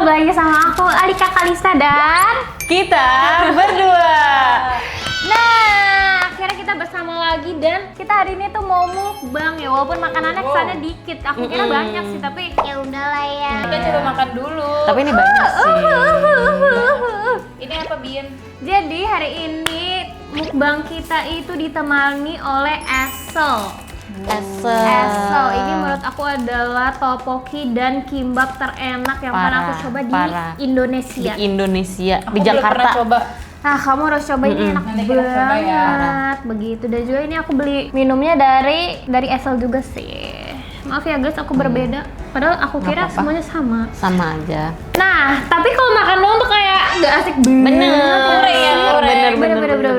lagi sama aku Alika Kalista dan kita berdua. Nah, akhirnya kita bersama lagi dan kita hari ini tuh mau mukbang ya, walaupun makanannya kesannya dikit. Aku kira banyak sih, tapi ya udahlah ya. Kita coba makan dulu. Tapi ini banyak sih. Ini apa, Bin? Jadi hari ini mukbang kita itu ditemani oleh Esel. Esel ini menurut aku adalah tteokbokki dan kimbap terenak yang pernah aku coba di Indonesia. Di Indonesia, Aku di belum Jakarta. pernah coba. Nah, kamu harus coba ini enak Nanti kita coba ya. banget. Begitu. Dan juga ini aku beli minumnya dari Esel juga sih. Maaf ya guys, aku berbeda. Padahal aku kira apa-apa. semuanya sama. Sama aja. Nah, tapi kalau makan doang tuh kayak gak asik banget. Bener.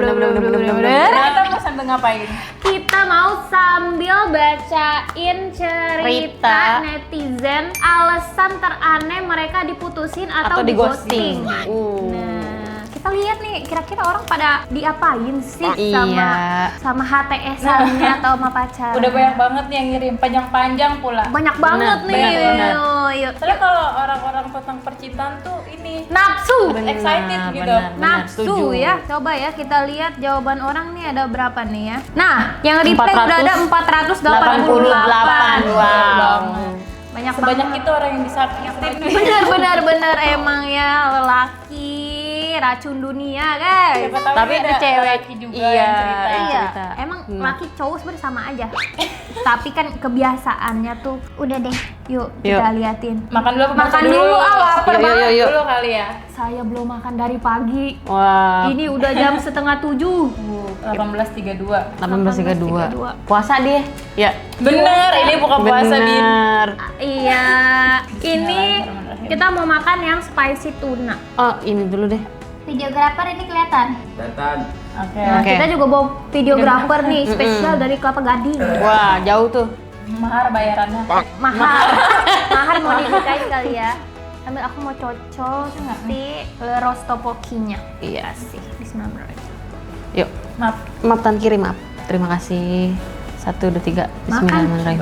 Ternyata mau sambil ngapain? Kita mau sambil bacain cerita Cerita. netizen alasan teraneh mereka diputusin atau Atau di ghosting. Nah, kita lihat nih kira-kira orang pada diapain sih Iya. sama HTS-annya atau sama pacar. Udah banyak banget nih yang ngirim, panjang-panjang pula. Banyak banget nih. benar. Yuk. Soalnya kalau orang-orang tentang percintaan tuh ini Nafsu. excited gitu. Nafsu ya. Coba ya kita lihat jawaban orang nih ada berapa nih ya. Nah, yang reply udah ada 488. Wow. Banyak Sebanyak banget. itu orang yang disakitin. Benar emang ya lelaki racun dunia guys. Siapa tahu Tapi ini ada cewek laki juga iya, yang cerita. yang Iya, cerita. emang laki cowok sebenarnya sama aja. Tapi kan kebiasaannya tuh udah deh. Yuk kita liatin. Makan dulu apa baca Makan dulu, lapar Yuk, banget. yuk. Dulu kali ya. Saya belum makan dari pagi. Wah. Ini udah jam setengah 7. 18.32. 18.32. Puasa dia. Ya. Bener, ini buka puasa, Bin. Bener. Iya, ini kita mau makan yang spicy tuna. Oh, ini dulu deh. Videografer ini kelihatan. Oke. Nah, Oke. kita juga bawa videografer nih spesial dari Kelapa Gading. Wah, jauh tuh. Mahar bayarannya. Mahar, mahar mau dinikahin kali ya. Sambil aku mau cocok si rostopokkinya. Iya. Sih, bismillahirrahmanirrahim. Yuk. Maaf. Maaf Tan kiri, maaf. Terima kasih. 1, 2, 3. Bismillahirrahmanirrahim.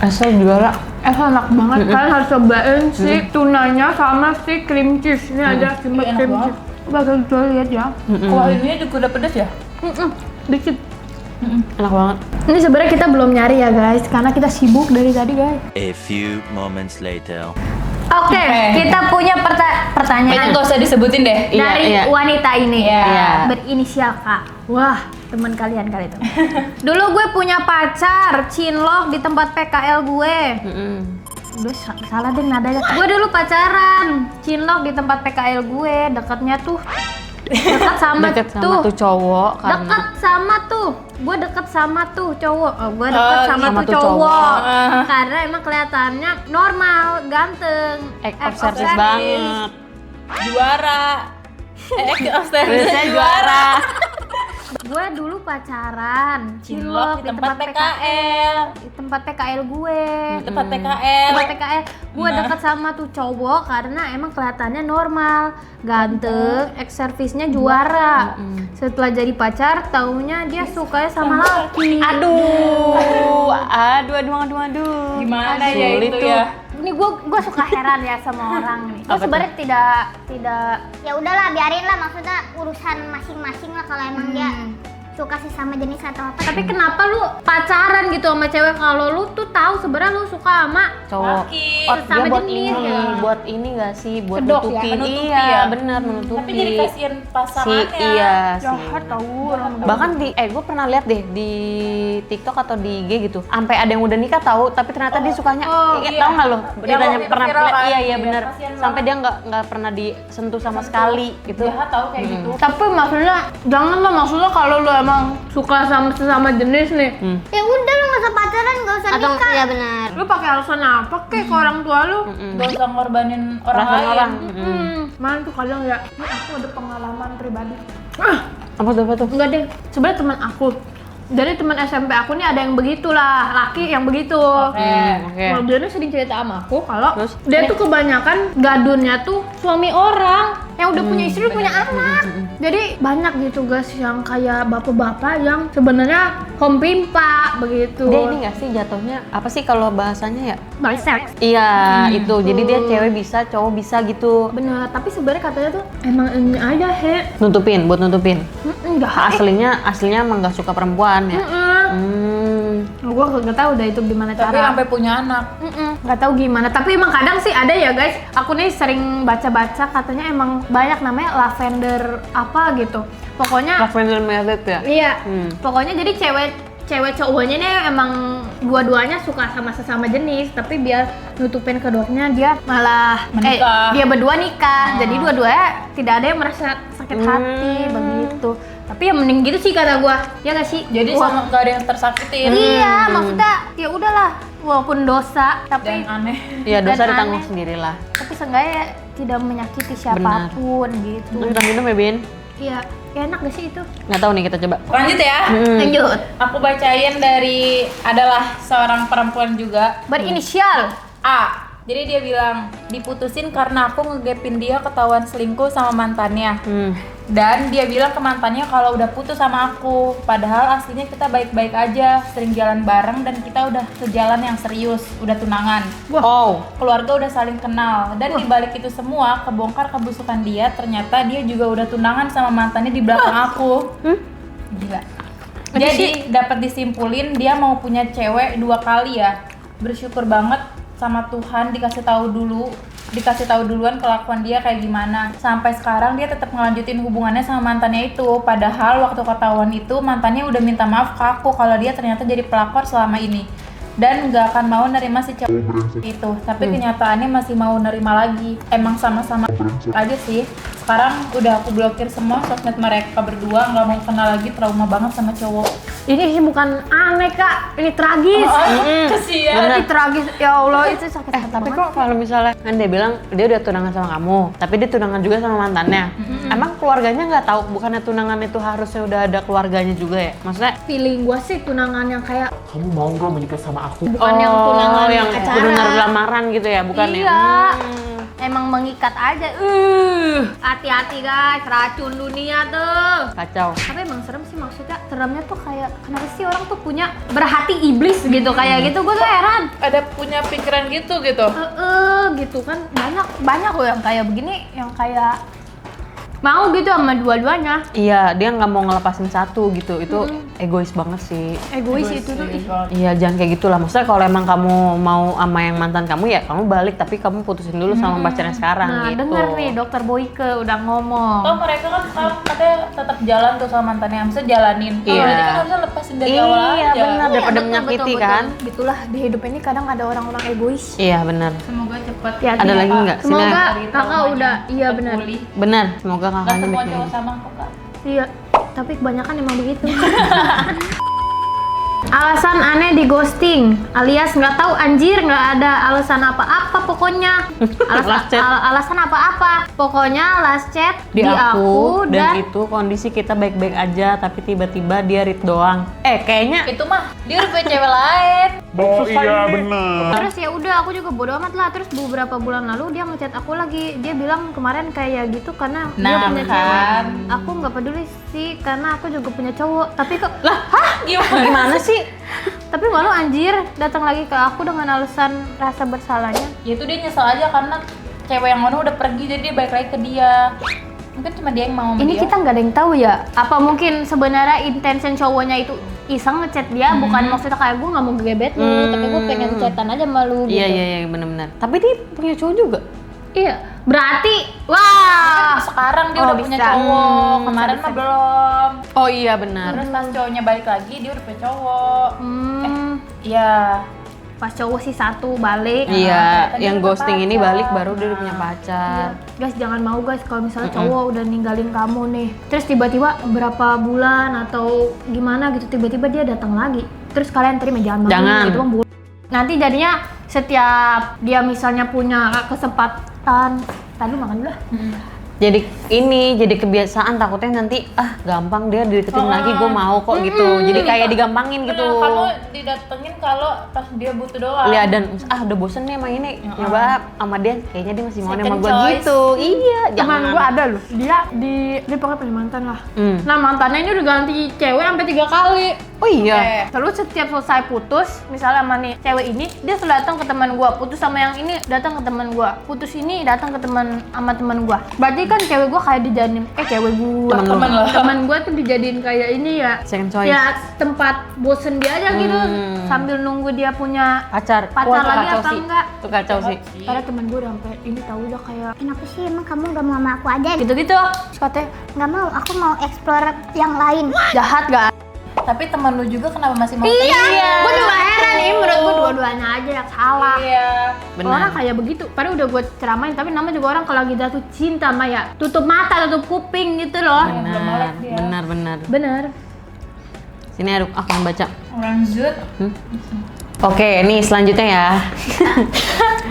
Asal juara. Enak banget, kalian harus cobain si tunanya sama si cream cheese. Ini ada kimbap Enak cream banget. cheese. Bakal coba lihat ya. Kuah ininya juga udah pedas ya? Dikit. Enak banget. Ini sebenarnya kita belum nyari ya guys, karena kita sibuk dari tadi guys. A few moments later. Oke, kita punya Ini pertanyaan gak usah disebutin deh. Iya, dari iya. wanita ini. Iya. Berinisial K. Wah, teman kalian kali itu. Dulu gue punya pacar, cinlok di tempat PKL gue. Udah salah deh nadanya. Gue dulu pacaran, cinlok di tempat PKL gue, dekatnya tuh dekat sama Deket sama tuh cowok karena Dekat sama tuh, gue deket sama tuh cowok. Gue deket sama sama tuh tuh cowok. cowok. Karena emang kelihatannya normal, ganteng, observis banget. Juara. Terusnya juara. Gue dulu pacaran, Cinlok di tempat PKL. Di tempat PKL gue. Tempat PKL. Tempat PKL, gue deket sama tuh cowok karena emang kelihatannya normal, ganteng, ex-servisnya juara. Setelah jadi pacar, taunya dia sukanya sama laki. Aduh. Gimana ya Sulit itu tuh. ya? Ini gue suka heran ya sama orang nih. Gue Apa sebenarnya tidak Ya udahlah, biarin lah, maksudnya urusan masing-masing lah kalau emang dia suka sesama jenis atau apa. tapi kenapa lu pacaran gitu sama cewek kalau lu tuh tahu sebenarnya lu suka sama Cowok. Laki. Oh, dia Sesama buat jenis ini, ya. buat ini nggak sih? Buat Kedok ya, nutupin. menutupi Iya, ya. benar menutupi. Tapi jadi kasihan si pasangannya. iya sih. jahat tahu orang Bahkan di gue pernah lihat deh di TikTok atau di IG gitu. Sampai ada yang udah nikah tahu, tapi ternyata dia sukanya iya. tahu nggak lo? Dia Yang tanya waktu itu pernah viral kan? iya Iya, benar. kasihan Sampai dia nggak pernah disentuh sama sekali gitu. Jahat tahu kayak gitu. tapi maksudnya jangan lah, maksudnya kalau lu emang suka sama sesama jenis nih Ya udah, lu nggak usah pacaran, nggak usah atau nikah. ya benar lu pakai alasan apa kek ke orang tua lu. Gak usah ngorbanin orang Perasaan lain. orang. Mana tuh kadang ya, ini aku ada pengalaman pribadi. Apa tuh? Enggak deh, sebenarnya teman aku. Dari teman SMP aku nih ada yang begitulah, laki yang begitu. Oke. Oke. Kalau dia nih sering cerita sama aku kalau Terus? dia tuh kebanyakan gadunnya tuh suami orang yang udah punya istri, punya anak. Jadi banyak gitu guys yang kayak bapak-bapak yang sebenarnya home pimpa begitu. Dia ini nggak sih jatuhnya apa sih kalau bahasanya ya? Bisex. Iya itu. Jadi dia cewek bisa, cowok bisa gitu. Bener, tapi sebenarnya katanya tuh emang ini aja Nutupin, buat nutupin. enggak. Aslinya emang nggak suka perempuan ya. Gue nggak tahu udah itu gimana Tapi cara. sampai punya anak. Nggak tahu gimana. Tapi emang kadang sih ada ya guys. Aku nih sering baca-baca katanya emang banyak namanya lavender apa gitu. Pokoknya Lavender merit ya. iya. Pokoknya jadi cewek cowoknya nih emang dua-duanya suka sama sesama jenis, tapi biar nutupin kedoknya dia malah Menikah. dia berdua nikah. Jadi dua-duanya tidak ada yang merasa sakit hati begitu. Tapi ya mending gitu sih kata gua. Ya nggak sih? Jadi Wah, sama gak ada yang tersakitin. iya, maksudnya ya udahlah walaupun dosa tapi Dan aneh. Iya dosa Dan ditanggung aneh. sendirilah. tapi seenggaknya tidak menyakiti siapapun gitu. Kita minum ya Bin? Iya, ya enak gak sih itu? Nggak tahu nih kita coba. Lanjut ya. Lanjut. Aku bacain dari adalah seorang perempuan juga. Berinisial. A. Jadi dia bilang diputusin karena aku ngegepin dia ketahuan selingkuh sama mantannya. Dan dia bilang ke mantannya kalau udah putus sama aku. Padahal aslinya kita baik-baik aja, sering jalan bareng dan kita udah sejalan yang serius, udah tunangan. Oh. Keluarga udah saling kenal dan dibalik itu semua kebongkar kebusukan dia, ternyata dia juga udah tunangan sama mantannya di belakang aku. Gila. Jadi dapat disimpulin dia mau punya cewek 2 kali ya. Bersyukur banget sama Tuhan dikasih tahu duluan kelakuan dia kayak gimana. Sampai sekarang dia tetap ngelanjutin hubungannya sama mantannya itu. Padahal waktu ketahuan itu mantannya udah minta maaf ke aku kalau dia ternyata jadi pelakor selama ini dan nggak akan mau nerima si cewek itu. Tapi kenyataannya masih mau nerima lagi. Emang sama-sama aja sih. Sekarang udah aku blokir semua sosmed mereka berdua, nggak mau kenal lagi, trauma banget sama cowok. Ini sih bukan aneh kak, ini tragis. Kasian. Ini tragis, ya Allah itu sakit hati Tapi banget. kok kalau misalnya kan dia bilang dia udah tunangan sama kamu, tapi dia tunangan juga sama mantannya. Emang keluarganya nggak tahu? Bukannya tunangan itu harusnya udah ada keluarganya juga ya? Maksudnya Feeling gue sih tunangan yang kayak Kamu mau nggak menikah sama aku? bukan yang tunangan yang acara. benar lamaran gitu ya, bukan ya? Iya. Emang mengikat aja. Hati-hati guys, racun dunia tuh. Kacau. Tapi emang serem sih, maksudnya seremnya tuh kayak kenapa sih orang tuh punya berhati iblis gitu kayak gitu, gue tuh heran. Ada punya pikiran gitu. Gitu kan banyak loh yang kayak begini, yang kayak mau gitu sama dua-duanya. Iya, dia nggak mau ngelepasin satu gitu. Itu egois banget sih. Egois itu tuh. ih. Iya, jangan kayak gitulah. Maksudnya kalau emang kamu mau sama yang mantan kamu ya kamu balik, tapi kamu putusin dulu sama pacarnya sekarang Nah, gitu. denger nih Dokter Boyke udah ngomong. Oh mereka kan sekarang katanya tetap jalan tuh sama mantannya, maksudnya jalanin. Kalau Iya. berarti kan harusnya lepasin dari awal aja. Iya, benar. Daripada betul, menyakiti betul, kan. betul. Gitulah di hidup ini kadang ada orang-orang egois. Iya, benar. Semoga cepat. Hati-hati Ada ya, lagi Kak. nggak? Semoga Dari kakak traumanya udah, iya cepat benar. pulih. Benar. Semoga Gak kakaknya semua baik-baik. cowok sama kok kak. Iya, tapi kebanyakan emang begitu. Alasan aneh di ghosting, alias nggak tahu anjir, nggak ada alasan apa-apa pokoknya. Last chat. Alasan apa-apa, pokoknya last chat Di aku dan itu kondisi kita baik-baik aja, tapi tiba-tiba dia read doang. Kayaknya Itu mah dia udah punya cewek lain. Oh iya bener. Terus ya udah aku juga bodo amat lah. Terus beberapa bulan lalu dia ngechat aku lagi. Dia bilang kemarin kayak gitu karena dia Nah, punya kan. cewek. Aku nggak peduli sih karena aku juga punya cowok. Tapi kok gimana sih? tapi malu anjir datang lagi ke aku dengan alasan rasa bersalahnya. Ya itu dia nyesel aja karena cewek yang mana udah pergi jadi dia balik lagi ke dia. Mungkin cuma dia yang mau sama Ini dia. kita nggak ada yang tahu ya. Apa mungkin sebenarnya intention cowoknya itu iseng ngechat dia, bukan maksudnya kayak gue nggak mau gebet lu, tapi gue pengen chatan aja sama lu gitu. Iya, benar-benar. Tapi dia punya cowok juga. Iya. Berarti, wah. Sekarang dia Oh, udah punya bisa. cowok, kemarin bisa. mah belum. Oh iya benar. Terus pas cowoknya balik lagi dia udah punya cowok. Iya. Pas cowok sih satu balik. Iya, ternyata dia yang udah ghosting ini pacar. balik baru dia udah punya pacar. Guys, jangan mau guys kalau misalnya cowok udah ninggalin kamu nih. Terus tiba-tiba berapa bulan atau gimana gitu tiba-tiba dia datang lagi. Terus kalian terima, jangan mau. Jangan. Itu bang nanti jadinya setiap dia misalnya punya kesempatan, tadi makan dulu lah. jadi kebiasaan, takutnya nanti gampang dia dideketin lagi, gue mau kok gitu. Jadi kayak digampangin gitu. Kamu didatengin kalau pas dia butuh doang. Lihat dan udah bosen nih sama ini, nyoba sama dia, kayaknya dia masih mau sama Second gue choice. gitu. Iya, Teman gue ada loh, dia pokoknya punya mantan lah. Nah mantannya ini udah ganti cewek sampai 3 kali. Oh iya. Terus setiap selesai putus, misalnya sama nih cewek ini, dia selalu datang ke teman gua. Putus sama yang ini, datang ke teman gua. Putus ini datang ke sama teman gua. Berarti kan cewek gua kayak dijadiin teman gua tuh dijadiin kayak ini ya. Second choice. Ya tempat bosen dia aja gitu, sambil nunggu dia punya Pacar Pacar tuh lagi kacau apa sih. enggak? Tuh kacau sih. Karena teman gua udah sampai ini tahu udah kayak Kenapa sih emang kamu gak mau sama aku aja? gitu-gitu. Terus katanya Gak mau, aku mau explore yang lain. jahat gak? Tapi teman lu juga kenapa masih mau? Iya. Gua juga heran nih, menurut gua dua-duanya aja yang salah. Iya. Benar. Orang kayak begitu, padahal udah gue ceramain, tapi namanya juga orang kalau lagi jatuh cinta mah ya tutup mata, tutup kuping gitu loh. Benar. Bener. Sini Aduk, aku yang baca. Lanjut. Oke, nih selanjutnya ya.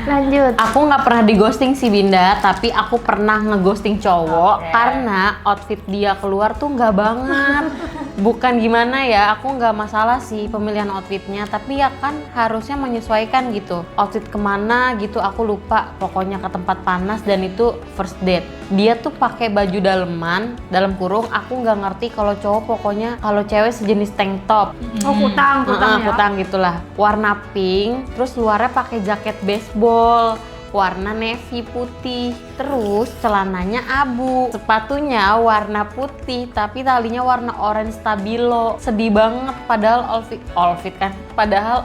Lanjut. Aku nggak pernah di ghosting sih Binda, tapi aku pernah ngeghosting cowok karena outfit dia keluar tuh nggak banget. Bukan gimana ya, aku nggak masalah sih pemilihan outfitnya, tapi ya kan harusnya menyesuaikan gitu. Outfit kemana gitu aku lupa, pokoknya ke tempat panas dan itu first date. Dia tuh pakai baju daleman, dalam kurung aku nggak ngerti kalau cowok pokoknya kalau cewek sejenis tank top. Oh kutang ya. Kutang gitulah, warna pink, terus luarnya pakai jaket baseball warna navy putih, terus celananya abu, sepatunya warna putih tapi talinya warna orange stabilo. Sedih banget, padahal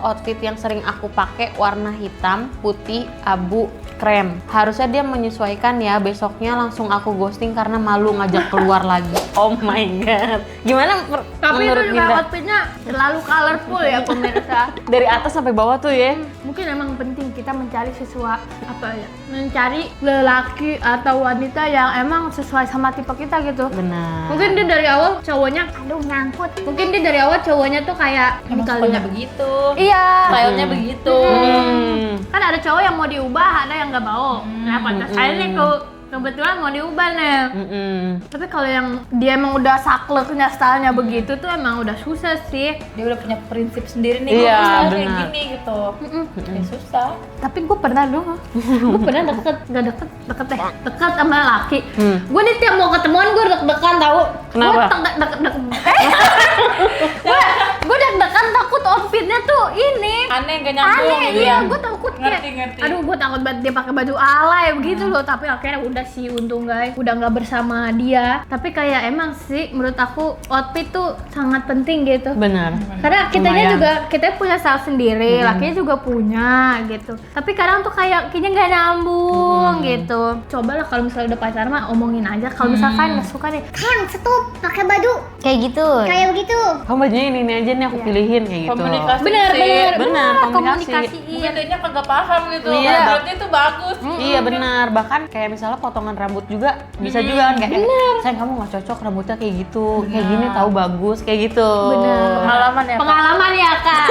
outfit yang sering aku pakai warna hitam, putih, abu, krem. Harusnya dia menyesuaikan ya, besoknya langsung aku ghosting karena malu ngajak keluar lagi. Oh my god, gimana Tapi itu menurut juga Binda? outfitnya terlalu colorful ya pemirsa. Dari atas sampai bawah tuh ya. Mungkin emang penting kita mencari mencari lelaki atau wanita yang emang sesuai sama tipe kita gitu. Benar. Mungkin dia dari awal cowoknya, Aduh nyangkut. mungkin dia dari awal cowoknya tuh kayak Emang kali sukanya ya. begitu. Iya. Stylenya begitu. Kan ada cowok yang mau diubah, ada yang nggak mau. Nah, pada saya nih kebetulan mau diubah nih. Tapi kalau yang dia emang udah sakleknya stylenya begitu tuh emang udah susah sih. Dia udah punya prinsip sendiri nih, Iya, gue kayak benar. gini gitu. Ya susah. Tapi gue pernah deket sama laki. Gue nih tiap mau ketemuan gue deg-degan tau. Kenapa? Gue deg-degan takut outfitnya tuh ini Aneh gak nyambung aneh, gitu iya, ya. gue takut kayak, Ngerti. aduh gue takut banget dia pakai baju alay begitu loh, tapi akhirnya udah sih untung guys, udah nggak bersama dia. Tapi kayak emang sih menurut aku outfit tuh sangat penting gitu. Benar. Karena kitanya Lumayan. juga, kita punya style sendiri, lakinya juga punya gitu. Tapi kadang tuh kayaknya nggak nyambung gitu. Cobalah kalau misalnya udah pacaran mah omongin aja. Kalau misalkan nggak suka nih, Kan stop pakai baju kayak gitu. kayak begitu. Kamu bajunya ini aja nih aku pilihin kayak gitu. Komunikasi Bener, sih. Bener, komunikasi. komunikasiin. Mungkin dia kagak paham gitu. Iya. Berarti itu bagus. Iya benar, bahkan kayak misalnya potongan rambut juga bisa juga kan kayak sayang kamu nggak cocok rambutnya kayak gitu, kayak gini tahu bagus kayak gitu. Bener. Pengalaman ya, Kak? Pengalaman ya kak.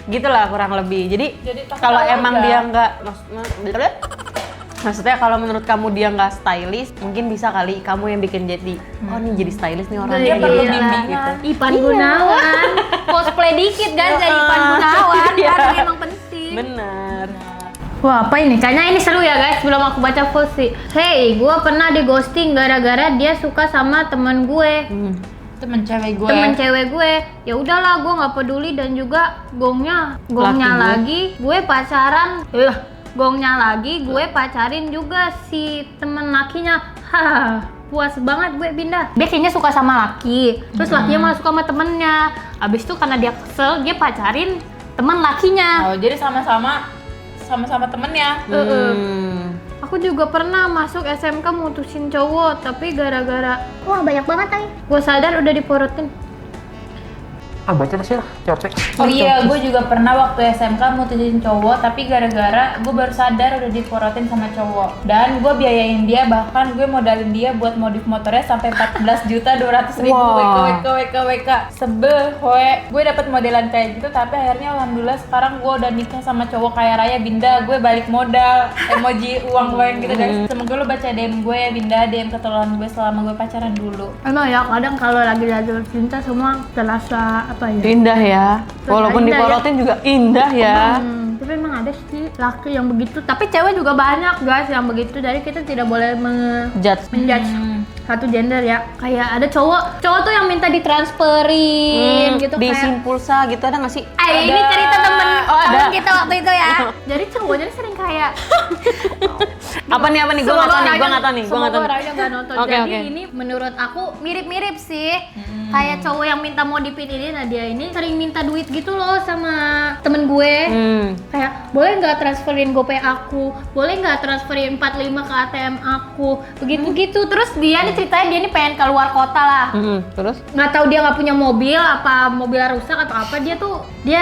Gitulah kurang lebih. Jadi Jadi kalau tahu emang aja. dia nggak maksudnya kalau menurut kamu dia nggak stylish, mungkin bisa kali kamu yang bikin jadi oh nih jadi stylish nih orang Dia perlu gitu. bimbingan. Ipan Gunawan, cosplay dikit guys jadi Ipan Gunawan, Iya. kan emang penting. Bener. Wah apa ini? Kayaknya ini seru ya guys, belum aku baca full sih. Hey, gue pernah di ghosting gara-gara dia suka sama teman gue. Temen cewek gue. Temen cewek gue, ya udahlah gue nggak peduli dan juga gongnya Laki gue pacaran, gongnya lagi gue pacarin juga si temen lakinya. Hahaha, puas banget gue Binda. Dia kayaknya suka sama laki, terus lakinya malah suka sama temennya. Abis itu karena dia kesel, dia pacarin temen lakinya. Oh, jadi sama-sama temennya. Aku juga pernah masuk SMK mutusin cowok, tapi gara-gara Wah banyak banget tadi. gue sadar udah diporotin. baca sih lah, capek. Oh iya, gue juga pernah waktu SMK mutusin cowok, tapi gara-gara gue baru sadar udah diporotin sama cowok. Dan gue biayain dia, bahkan gue modalin dia buat modif motornya sampai 14.200.000 WK. Sebel, hoe. Gue dapet modelan kayak gitu, tapi akhirnya alhamdulillah sekarang gue udah nikah sama cowok kaya raya. Binda, gue balik modal, emoji uang gue gitu guys. Semoga lo baca DM gue ya Binda, DM ketololan gue selama gue pacaran dulu. Emang ya kadang kalau lagi jatuh cinta semua terasa apa ya? Indah ya. Walaupun Indah ya. diporotin juga indah ya. Tapi emang ada sih laki yang begitu. Tapi cewek juga banyak guys yang begitu. Jadi kita tidak boleh menjudge satu gender ya. Kayak ada cowok tuh yang minta ditransferin gitu Di kayak. Simpulsa gitu ada nggak sih? Ini cerita temen ada. kita waktu itu ya. Jadi cowoknya sering kayak Apa nih? Gue nggak tahu nih. Semoga orangnya nggak nonton. Oke, Jadi oke. ini menurut aku mirip-mirip sih. Kayak cowok yang minta modifin ini, nah dia ini sering minta duit gitu loh sama temen gue. Kayak boleh nggak transferin GoPay aku, boleh nggak transferin 45 ke ATM aku, begitu-gitu. Terus dia nih ceritanya dia nih pengen keluar kota lah. Terus? Nggak tahu dia nggak punya mobil, apa mobilnya rusak atau apa, dia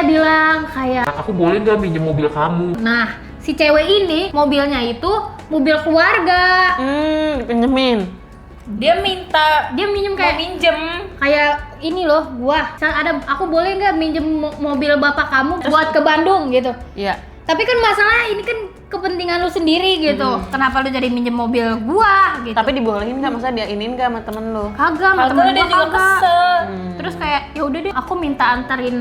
bilang kayak, Aku boleh nggak minjem mobil kamu? nah si cewek ini mobilnya itu mobil keluarga. Pinjemin. Dia Dia minjem mau minjem. kayak ini loh, aku boleh nggak minjem mobil bapak kamu buat ke Bandung gitu. Iya. Tapi kan masalahnya ini kan kepentingan lu sendiri gitu. Kenapa lu jadi minjem mobil gua gitu? Tapi dibolehin nggak? Masa dia iniin nggak sama temen lu? Kagak, sama Kalau temen dia gua juga kagak. kesel. Terus kayak ya udah deh, aku minta anterin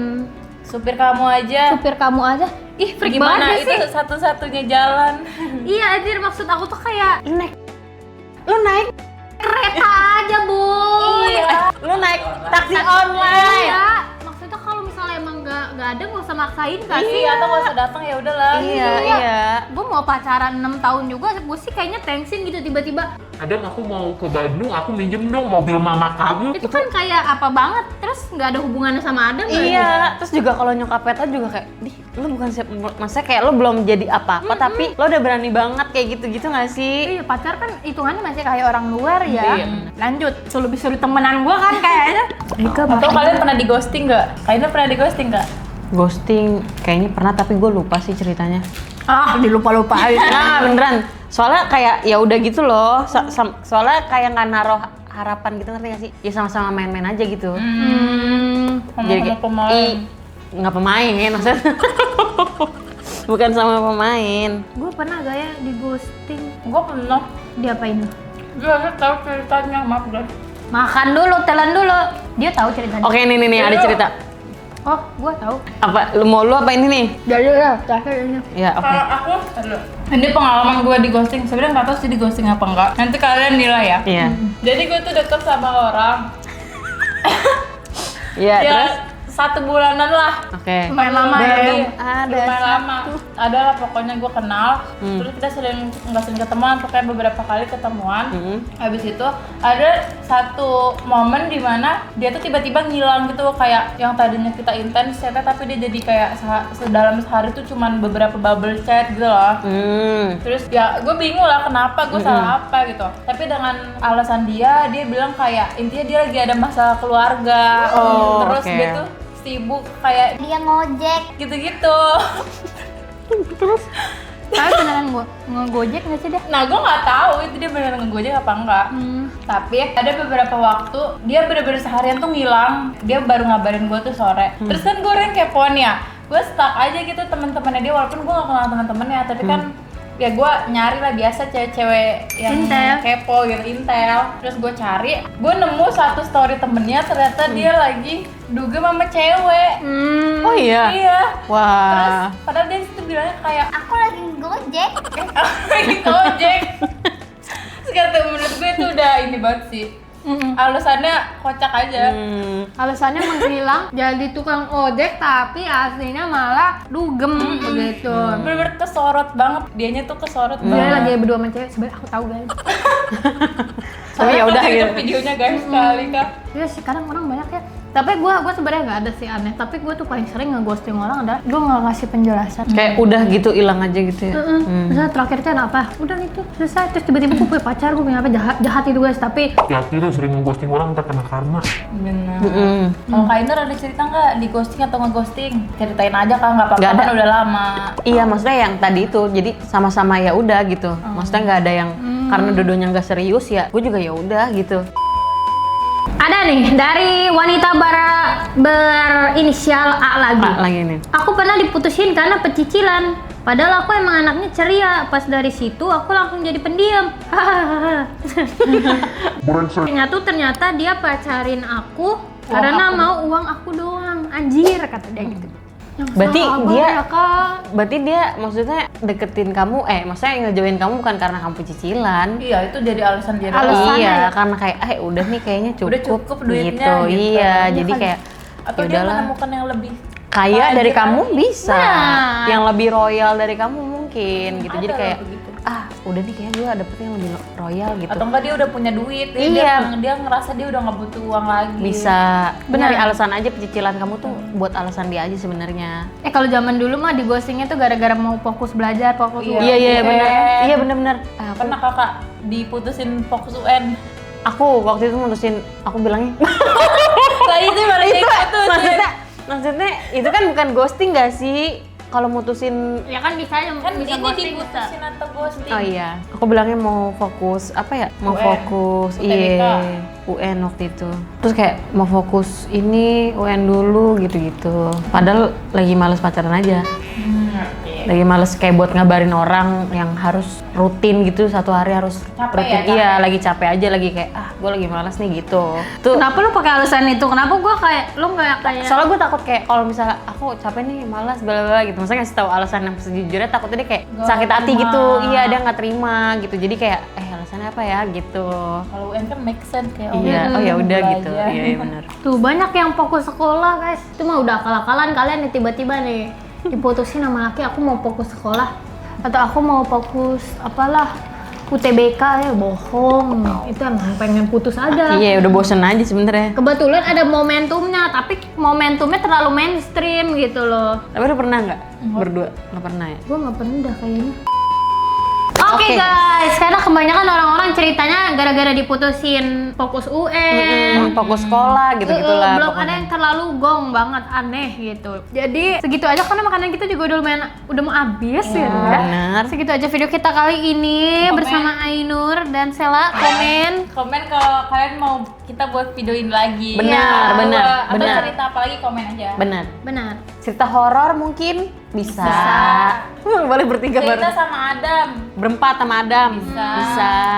Supir kamu aja. supir kamu aja. Ih, freak Gimana banget itu sih. satu-satunya jalan? Iya anjir, maksud aku tuh kayak Lu naik kereta aja, Bu. Iya. Lu naik taksi online. Iya. Maksudnya kalau misalnya emang nggak ada nggak usah maksain kan sih. Iya, atau nggak usah datang ya udahlah. Iya. Gue mau pacaran 6 tahun juga, gue sih kayaknya tensin gitu tiba-tiba. Kadang aku mau ke Bandung, aku minjem dong mobil mama kamu. Itu kan kayak apa banget, terus nggak ada hubungannya sama Adam nggak ya? Iya, terus juga kalau nyokap Peta juga kayak, lu bukan siap, maksudnya kayak lu belum jadi apa-apa, tapi lo udah berani banget kayak gitu-gitu nggak sih? Iya, pacar kan hitungannya masih kayak orang luar ya. Iya. Lanjut, suruh temenan gue kan kayaknya. Atau kalian pernah di ghosting nggak? Kalian pernah di ghosting nggak? Ghosting kayaknya pernah, tapi gue lupa sih ceritanya. Dilupa-lupain. Nah beneran, soalnya kayak ya udah gitu loh, soalnya kayak nggak naruh harapan gitu, ngerti gak sih? Ya sama-sama main-main aja gitu. Sama pemain. Nggak pemain maksudnya. Bukan sama pemain. Gue pernah gak ya di ghosting? Gue pernah. Diapain tuh? Gue aja tahu ceritanya, maaf guys. Makan dulu, telan dulu. Dia tahu ceritanya. Oke nih ada cerita. Oh, gue tahu. Apa lu apa ini nih? Jadi ya, terakhir ini. Ya oke. Kalau aku, ini pengalaman gue di ghosting. Sebenarnya nggak tahu sih di ghosting apa enggak. Nanti kalian nilai ya. Iya. Jadi gue tuh deket sama orang. Iya Ya terus. 1 bulanan lah. Oke. Lumayan lama ya. Lumayan lama. Ada lah pokoknya gue kenal. Terus kita nggak sering ketemuan, pokoknya beberapa kali ketemuan. Habis itu ada satu momen dimana dia tuh tiba-tiba ngilang gitu, kayak yang tadinya kita intens chatnya, tapi dia jadi kayak dalam sehari tuh cuman beberapa bubble chat gitu loh. Terus ya gue bingung lah kenapa, gue salah apa gitu. Tapi dengan alasan dia bilang kayak intinya dia lagi ada masalah keluarga. Terus oke. dia tuh sibuk kayak Dia ngojek. gitu-gitu. Tapi beneran ngegojek nggak sih deh? Nah, gue nggak tahu itu dia beneran ngegojek apa enggak. Tapi ada beberapa waktu dia bener-bener seharian tuh ngilang. Dia baru ngabarin gue tuh sore. Terus kan gue orang kepoan ya. Gue stuck aja gitu teman-temannya dia, walaupun gue gak kenal teman-temannya, tapi kan ya gue nyari lah biasa cewek-cewek yang Intel. kepo gitu, intel. Terus gue cari, gue nemu satu story temennya, ternyata dia lagi dugem sama cewek. Oh iya. Iya. Terus Wah. padahal dia situ bilangnya kayak Aku lagi gojek. lagi gojek. Terus menurut gue itu udah ini banget sih. Alasannya kocak aja. Alasannya menghilang jadi tukang ojek tapi aslinya malah dugem begitu. Bener-bener kesorot banget. Dianya tuh kesorot Dia banget. lagi berdua sama cewek, sebenarnya aku tahu guys. Oh ya udah Aku gitu. liat videonya guys sekali kak. Iya sih, kadang orang banyak ya. Tapi gue sebenarnya nggak ada sih aneh. Tapi gue tuh paling sering ngeghosting orang adalah gue nggak ngasih penjelasan. Kayak udah gitu hilang aja gitu ya. Misalnya terakhir kan apa? Udah itu selesai. Terus tiba-tiba gue punya pacar, gue punya apa jahat itu guys. Tapi Hati-hati tuh sering ngeghosting orang ntar kena karma. Benar. Mm-mm. Kalau Kak Ainur ada cerita nggak di ghosting atau ngeghosting? Ceritain aja Kak, nggak apa-apa Nggak ada. kan udah lama. Iya, maksudnya yang tadi itu jadi sama-sama ya udah gitu. Maksudnya nggak ada yang karena dodonya nggak serius ya, gue juga ya udah gitu. ada nih dari wanita berinisial A lagi. Pak lagi nih. Aku pernah diputusin karena pecicilan. Padahal aku emang anaknya ceria. Pas dari situ aku langsung jadi pendiam. Brengsek. Ternyata dia pacarin aku karena mau uang aku doang. Anjir kata dia gitu. Yang Berarti sabar dia- ya, Kak. Berarti dia maksudnya deketin kamu, maksudnya ngejoin kamu bukan karena kamu cicilan. Iya, itu jadi alasan dia doang. Alasannya Iya, ya. karena kayak udah nih kayaknya cukup, Udah cukup duitnya gitu. gitu. Iya, Iya jadi kan. kayak Atau ya dia udahlah. menemukan yang lebih Kaya tajir dari kamu lagi. bisa, Nah. yang lebih royal dari kamu mungkin gitu. Ada Jadi lah kayak begitu. udah nih kayak gue dapetnya yang lebih royal gitu. Atau enggak dia udah punya duit, dia- Iya. dia ngerasa dia udah nggak butuh uang lagi. Bisa Benar. nyari alasan aja pecicilan kamu tuh buat alasan dia aja sebenarnya. Kalau zaman dulu mah di ghostingnya tuh gara-gara mau fokus belajar, fokus Iya. UN. Iya UN. benar. Iya benar-benar. Pernah kakak diputusin fokus UN? Aku waktu itu mutusin, aku bilangnya Lah itu malah itu diputusin. maksudnya itu kan bukan ghosting gak sih? Kalau mutusin Ya kan bisa aja Kan bisa ini ghosting bisa. diputusin atau ghosting? oh iya, aku bilangnya mau fokus apa ya? Mau UN. fokus UTBK. iya UN waktu itu. Terus kayak mau fokus ini UN dulu gitu-gitu. Padahal lagi males pacaran aja. Oke. Lagi males kayak buat ngabarin orang yang harus rutin gitu, satu hari harus Capek rutin. ya, capek. Iya, lagi capek aja, lagi kayak gue lagi malas nih gitu. Tuh Kenapa lu pakai alasan itu? Kenapa gua kayak lu nggak kayak soalnya gue takut kayak kalau misalnya aku capek nih malas bla bla gitu, maksudnya ngasih tahu alasan yang sejujurnya takutnya dia kayak Nggak sakit hati terima. gitu, iya dia nggak terima gitu, jadi kayak alasannya apa ya gitu. Kalau UN kan make sense kayak Iya, oh ya udah belajar. gitu, iya benar. Tuh banyak yang fokus sekolah guys. Itu mah udah akal-akalan kalian nih tiba-tiba nih diputusin sama laki aku mau fokus sekolah atau aku mau fokus apalah UTBK ya bohong. Itu emang pengen putus aja. Iya udah bosen aja sebenarnya. Kebetulan ada momentumnya, tapi momentumnya terlalu mainstream gitu loh. Tapi lu pernah nggak berdua? Nggak pernah ya? Gue nggak pernah kayaknya. Oke Oke. guys, karena kebanyakan orang-orang ceritanya gara-gara diputusin fokus UN. Fokus sekolah gitu-gitulah. Belum pokoknya. ada yang terlalu gong banget aneh gitu. Jadi segitu aja karena makanan kita juga udah mau habis ya. benar. Segitu aja video kita kali ini Komen. bersama Ainur dan Sela. Komen kalau kalian mau kita buat videoin lagi. Benar, Atau- benar, Atau benar. cerita apa lagi komen aja. Benar. Benar. Cerita horor mungkin bisa. Boleh bertiga Cerita bareng. sama Adam. Berempat sama Adam. Bisa.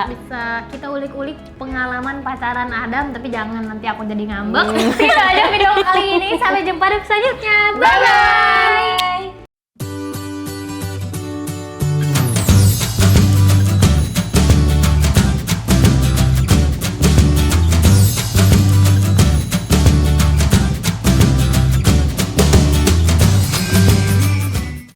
Bisa kita ulik-ulik pengalaman pacaran Adam, tapi jangan nanti aku jadi ngambek. Itu aja video kali ini. Sampai jumpa di selanjutnya. Bye bye.